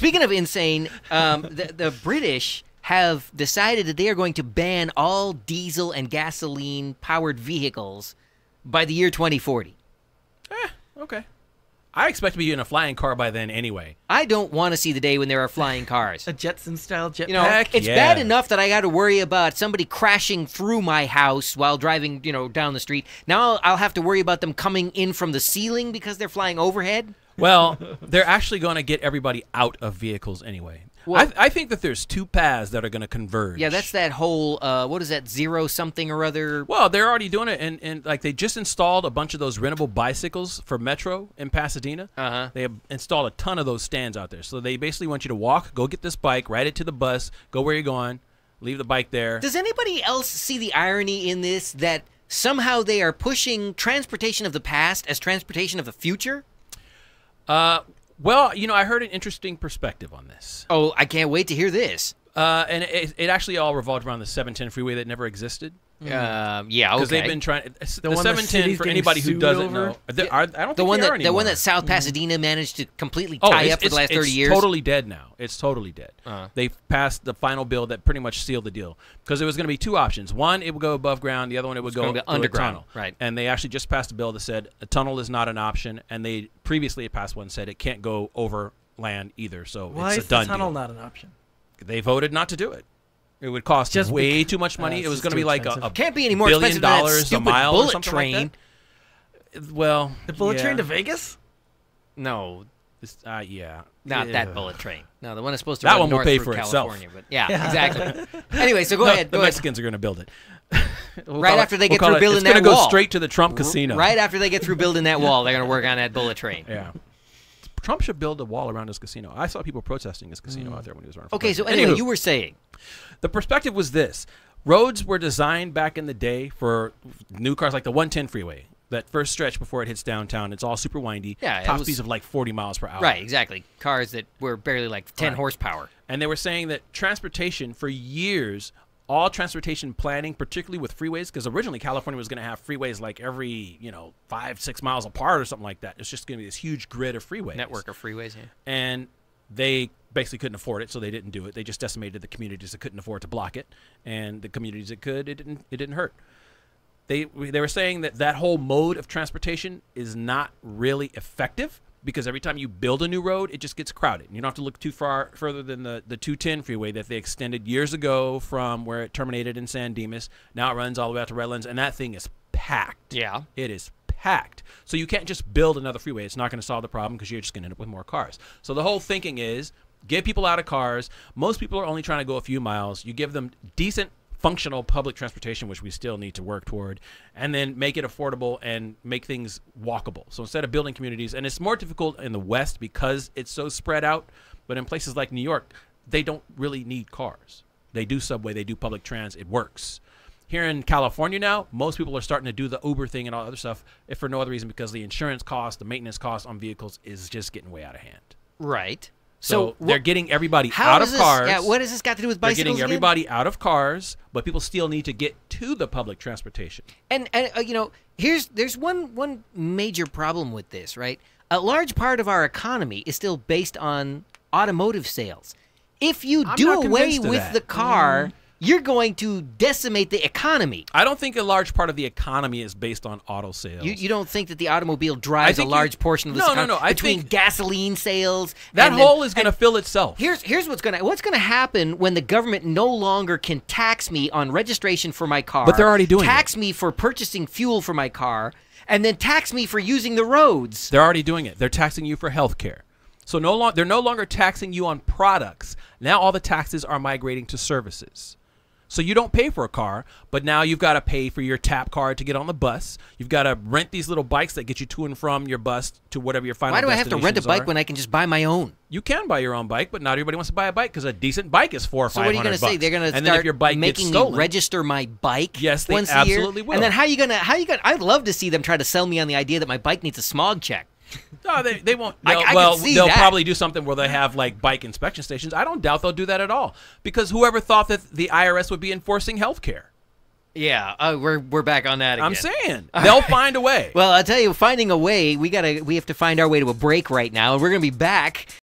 Speaking of insane, the British have decided that they are going to ban all diesel and gasoline-powered vehicles by the year 2040. Okay. I expect to be in a flying car by then anyway. I don't want to see the day when there are flying cars. A Jetson-style jetpack. You know, it's bad enough that I got to worry about somebody crashing through my house while driving, down the street. Now I'll have to worry about them coming in from the ceiling because they're flying overhead. Well, they're actually going to get everybody out of vehicles anyway. Well, I think that there's two paths that are going to converge. Yeah, that's that whole, what is that, zero something or other? Well, they're already doing it, and like they just installed a bunch of those rentable bicycles for Metro in Pasadena. They have installed a ton of those stands out there. So they basically want you to walk, go get this bike, ride it to the bus, go where you're going, leave the bike there. Does anybody else see the irony in this, that somehow they are pushing transportation of the past as transportation of the future? Well, I heard an interesting perspective on this. Oh, I can't wait to hear this. And it actually all revolved around the 710 freeway that never existed. Yeah, okay. Because they've been trying. The 710, for anybody who doesn't know, I don't think they are anymore. The one that South Pasadena managed to completely tie up for the last 30 years? It's totally dead now. It's totally dead. They've passed the final bill that pretty much sealed the deal. Because there was going to be two options. One, it would go above ground. The other one, it would go underground. Tunnel. Right. And they actually just passed a bill that said a tunnel is not an option. And they previously had passed one that said it can't go over land either. So why it's a done is the tunnel deal. not an option? They voted not to do it. It would cost just way too much money. It was going to be like a can't be any more $1 billion expensive than that stupid a mile bullet or something train. like that. Well, the bullet train to Vegas? No, yeah, not that bullet train. No, the one that's supposed to that run one will north pay through for California. itself. But yeah, exactly. Anyway, so go ahead. The Mexicans are going to build it. Right after they get through building that wall. It's going to go straight to the Trump casino. Right after they get through building that wall, they're going to work on that bullet train. Yeah. Trump should build a wall around his casino. I saw people protesting his casino out there when he was running for president. So anyway, you were saying. The perspective was this. Roads were designed back in the day for new cars like the 110 freeway. That first stretch before it hits downtown, it's all super windy. Yeah, top speeds of like 40 miles per hour. Right, exactly. Cars that were barely like 10 horsepower. And they were saying that transportation for years, all transportation planning, particularly with freeways, because originally California was going to have freeways like every 5-6 miles apart or something like that. It's just going to be this huge grid of freeways, network of freeways. Yeah. And they basically couldn't afford it, so they didn't do it. They just decimated the communities that couldn't afford to block it, and the communities that could, it didn't hurt. They were saying that whole mode of transportation is not really effective because every time you build a new road, it just gets crowded. You don't have to look too further than the 210 freeway that they extended years ago from where it terminated in San Dimas. Now it runs all the way out to Redlands, and that thing is packed. Yeah. It is packed. So you can't just build another freeway. It's not going to solve the problem because you're just going to end up with more cars. So the whole thinking is get people out of cars. Most people are only trying to go a few miles. You give them decent functional public transportation, which we still need to work toward, and then make it affordable and make things walkable. So instead of building communities, and it's more difficult in the West because it's so spread out, but in places like New York, they don't really need cars. They do subway, they do public trans, it works. Here in California now, most people are starting to do the Uber thing and all other stuff, if for no other reason because the insurance cost, the maintenance cost on vehicles is just getting way out of hand. Right. So they're getting everybody out of cars. Yeah, what does this got to do with bicycles? They're getting everybody out of cars, but people still need to get to the public transportation. And there's one major problem with this, right? A large part of our economy is still based on automotive sales. If you do away with the car, you're going to decimate the economy. I don't think a large part of the economy is based on auto sales. You don't think that the automobile drives a large portion of this economy? No. Between gasoline sales, that hole is going to fill itself. Here's what's going to happen when the government no longer can tax me on registration for my car. But they're already doing tax me for purchasing fuel for my car, and then tax me for using the roads. They're already doing it. They're taxing you for health care. So they're no longer taxing you on products. Now all the taxes are migrating to services. So you don't pay for a car, but now you've got to pay for your tap card to get on the bus. You've got to rent these little bikes that get you to and from your bus to whatever your final destinations are. Why do I have to rent a bike when I can just buy my own? You can buy your own bike, but not everybody wants to buy a bike because a decent bike is $400 or $500. So what are you going to say? They're going to start making me register my bike yes, they once absolutely a year? will. And then how are you going to? I'd love to see them try to sell me on the idea that my bike needs a smog check. No, they won't. They'll probably do something where they have like bike inspection stations. I don't doubt they'll do that at all because whoever thought that the IRS would be enforcing health care? Yeah, we're back on that again. I'm saying they'll find a way. Well, I'll tell you, finding a way, we have to find our way to a break right now, and we're going to be back